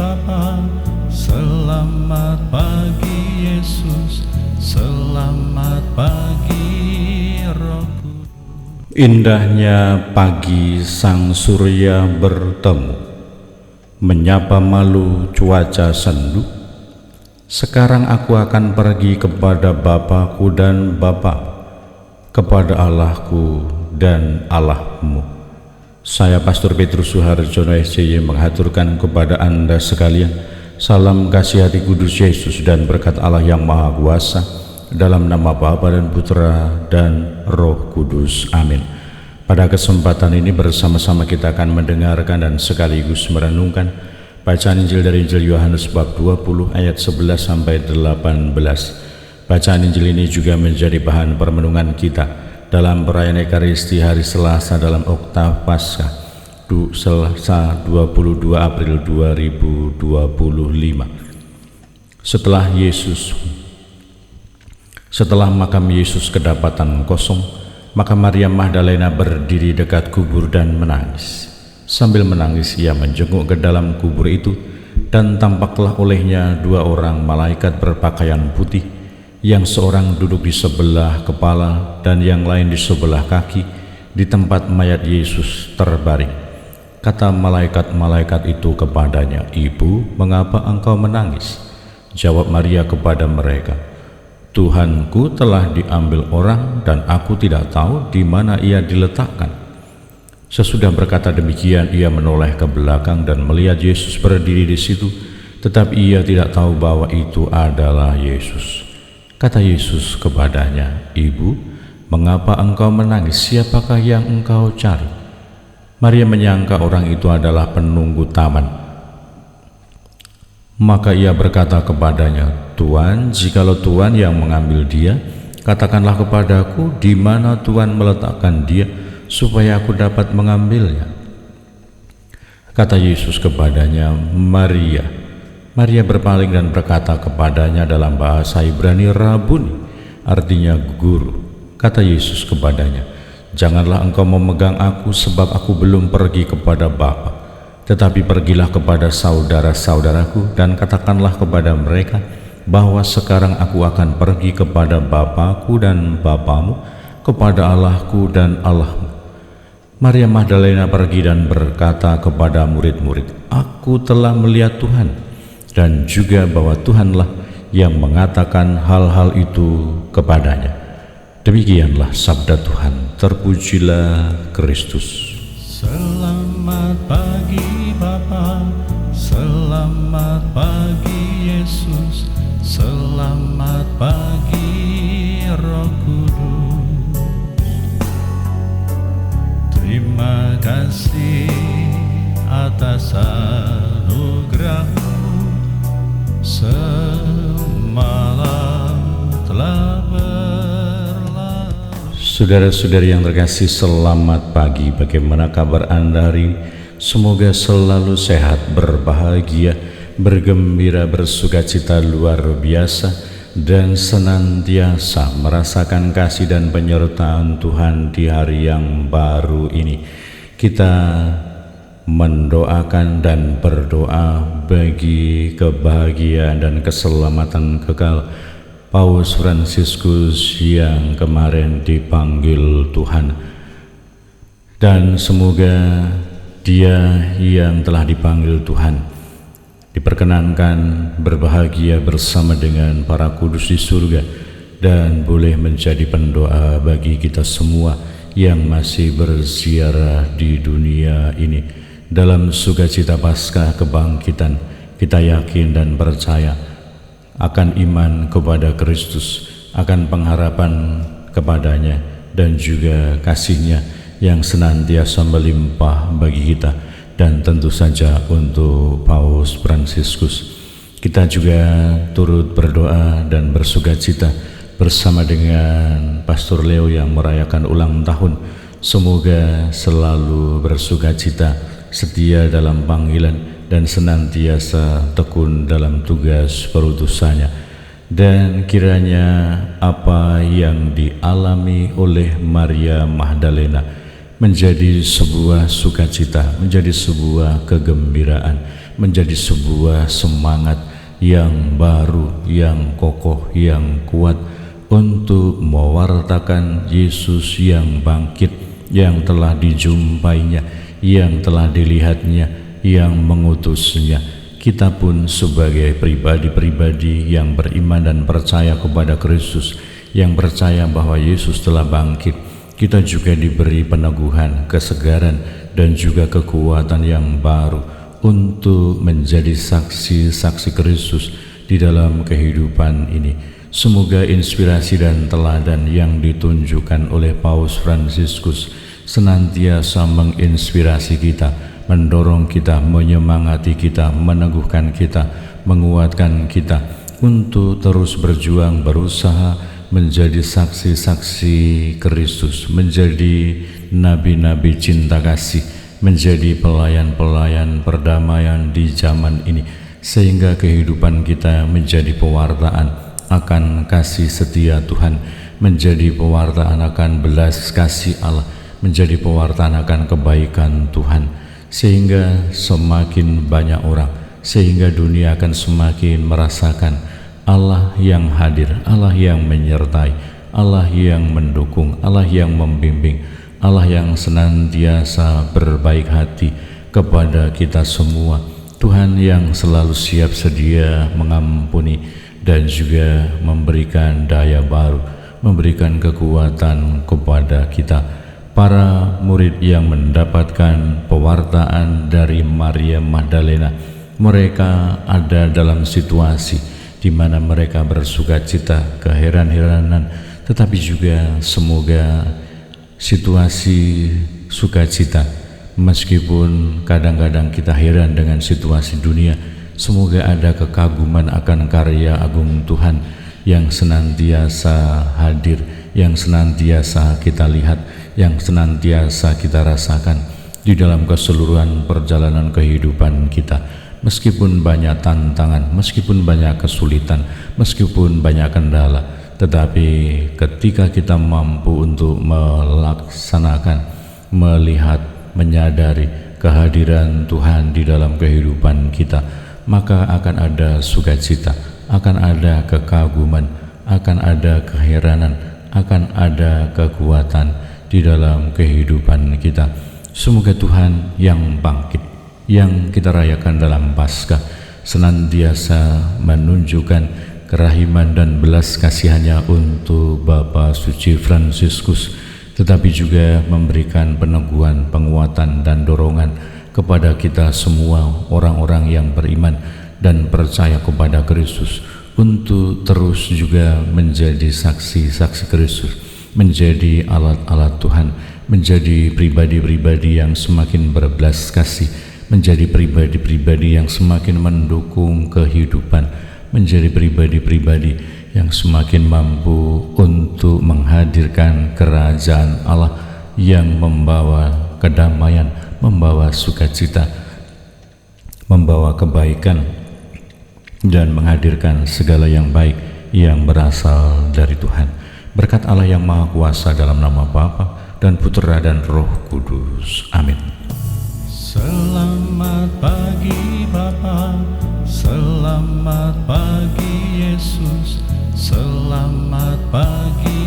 Bapa, selamat pagi Yesus, selamat pagi Roh Kudus. Indahnya pagi sang surya bertemu, menyapa malu cuaca sendu. Sekarang aku akan pergi kepada Bapakku dan Bapamu, kepada Allahku dan Allahmu. Saya Pastor Petrus Suharjono SCY menghaturkan kepada Anda sekalian salam kasih hati kudus Yesus dan berkat Allah yang Maha Kuasa, dalam nama Bapa dan Putra dan Roh Kudus. Amin. Pada kesempatan ini bersama-sama kita akan mendengarkan dan sekaligus merenungkan bacaan Injil dari Injil Yohanes bab 20 ayat 11 sampai 18. Bacaan Injil ini juga menjadi bahan permenungan kita dalam perayaan Ekaristi hari Selasa dalam Oktav Paskah, Selasa 22 April 2025. Setelah makam Yesus kedapatan kosong, maka Maria Magdalena berdiri dekat kubur dan menangis. Sambil menangis ia menjenguk ke dalam kubur itu, dan tampaklah olehnya dua orang malaikat berpakaian putih, yang seorang duduk di sebelah kepala dan yang lain di sebelah kaki di tempat mayat Yesus terbaring. Kata malaikat-malaikat itu kepadanya, "Ibu, mengapa engkau menangis?" Jawab Maria kepada mereka, "Tuhanku telah diambil orang dan aku tidak tahu di mana ia diletakkan." Sesudah berkata demikian, ia menoleh ke belakang dan melihat Yesus berdiri di situ, tetapi ia tidak tahu bahwa itu adalah Yesus. Kata Yesus kepadanya, "Ibu, mengapa engkau menangis? Siapakah yang engkau cari?" Maria menyangka orang itu adalah penunggu taman. Maka ia berkata kepadanya, "Tuan, jikalau Tuan yang mengambil dia, katakanlah kepadaku di mana Tuan meletakkan dia, supaya aku dapat mengambilnya." Kata Yesus kepadanya, "Maria." Maria berpaling dan berkata kepadanya dalam bahasa Ibrani, "Rabuni," artinya guru. Kata Yesus kepadanya, "Janganlah engkau memegang aku, sebab aku belum pergi kepada Bapa. Tetapi pergilah kepada saudara-saudaraku dan katakanlah kepada mereka bahwa sekarang aku akan pergi kepada Bapakku dan Bapamu, kepada Allahku dan Allahmu." Maria Magdalena pergi dan berkata kepada murid-murid, "Aku telah melihat Tuhan," dan juga bahwa Tuhanlah yang mengatakan hal-hal itu kepadanya. Demikianlah sabda Tuhan. Terpujilah Kristus. Selamat pagi Bapa, selamat pagi Yesus, selamat pagi Roh Kudus. Terima kasih atas anugerah-Mu, semalam telah berlalu. Saudara-saudari yang terkasih, selamat pagi. Bagaimana kabar Anda hari ini? Semoga selalu sehat, berbahagia, bergembira, bersukacita luar biasa, dan senantiasa merasakan kasih dan penyertaan Tuhan di hari yang baru ini. Kita mendoakan dan berdoa bagi kebahagiaan dan keselamatan kekal Paus Fransiskus yang kemarin dipanggil Tuhan, dan semoga dia yang telah dipanggil Tuhan diperkenankan berbahagia bersama dengan para kudus di surga dan boleh menjadi pendoa bagi kita semua yang masih berziarah di dunia ini. Dalam sukacita Paskah kebangkitan, kita yakin dan percaya akan iman kepada Kristus, akan pengharapan kepadanya, dan juga kasih-Nya yang senantiasa melimpah bagi kita. Dan tentu saja untuk Paus Fransiskus, kita juga turut berdoa dan bersukacita bersama dengan Pastor Leo yang merayakan ulang tahun. Semoga selalu bersukacita, setia dalam panggilan, dan senantiasa tekun dalam tugas perutusannya. Dan kiranya apa yang dialami oleh Maria Magdalena menjadi sebuah sukacita, menjadi sebuah kegembiraan, menjadi sebuah semangat yang baru, yang kokoh, yang kuat untuk mewartakan Yesus yang bangkit, yang telah dijumpainya, yang telah dilihatnya, yang mengutusnya. Kita pun sebagai pribadi-pribadi yang beriman dan percaya kepada Kristus, yang percaya bahwa Yesus telah bangkit, kita juga diberi peneguhan, kesegaran, dan juga kekuatan yang baru untuk menjadi saksi-saksi Kristus di dalam kehidupan ini. Semoga inspirasi dan teladan yang ditunjukkan oleh Paus Fransiskus senantiasa menginspirasi kita, mendorong kita, menyemangati kita, meneguhkan kita, menguatkan kita untuk terus berjuang, berusaha menjadi saksi-saksi Kristus, menjadi nabi-nabi cinta kasih, menjadi pelayan-pelayan perdamaian di zaman ini, sehingga kehidupan kita menjadi pewartaan akan kasih setia Tuhan, menjadi pewartaan akan belas kasih Allah, menjadi pewartaan akan kebaikan Tuhan, sehingga semakin banyak orang, sehingga dunia akan semakin merasakan Allah yang hadir, Allah yang menyertai, Allah yang mendukung, Allah yang membimbing, Allah yang senantiasa berbaik hati kepada kita semua, Tuhan yang selalu siap sedia mengampuni dan juga memberikan daya baru, memberikan kekuatan kepada kita. Para murid yang mendapatkan pewartaan dari Maria Magdalena, mereka ada dalam situasi di mana mereka bersukacita, keheran-heranan, tetapi juga semoga situasi sukacita, meskipun kadang-kadang kita heran dengan situasi dunia, semoga ada kekaguman akan karya agung Tuhan yang senantiasa hadir, yang senantiasa kita lihat, yang senantiasa kita rasakan di dalam keseluruhan perjalanan kehidupan kita. Meskipun banyak tantangan, meskipun banyak kesulitan, meskipun banyak kendala, tetapi ketika kita mampu untuk melaksanakan, melihat, menyadari kehadiran Tuhan di dalam kehidupan kita, maka akan ada sukacita, akan ada kekaguman, akan ada keheranan, akan ada kekuatan di dalam kehidupan kita. Semoga Tuhan yang bangkit, yang kita rayakan dalam Paskah, senantiasa menunjukkan kerahiman dan belas kasihannya untuk Bapa Suci Fransiskus, tetapi juga memberikan peneguhan, penguatan, dan dorongan kepada kita semua orang-orang yang beriman dan percaya kepada Kristus untuk terus juga menjadi saksi-saksi Kristus, menjadi alat-alat Tuhan, menjadi pribadi-pribadi yang semakin berbelas kasih, menjadi pribadi-pribadi yang semakin mendukung kehidupan, menjadi pribadi-pribadi yang semakin mampu untuk menghadirkan kerajaan Allah yang membawa kedamaian, membawa sukacita, membawa kebaikan, dan menghadirkan segala yang baik yang berasal dari Tuhan. Berkat Allah yang Maha Kuasa, dalam nama Bapa dan Putera dan Roh Kudus. Amin. Selamat pagi Bapa, selamat pagi Yesus, selamat pagi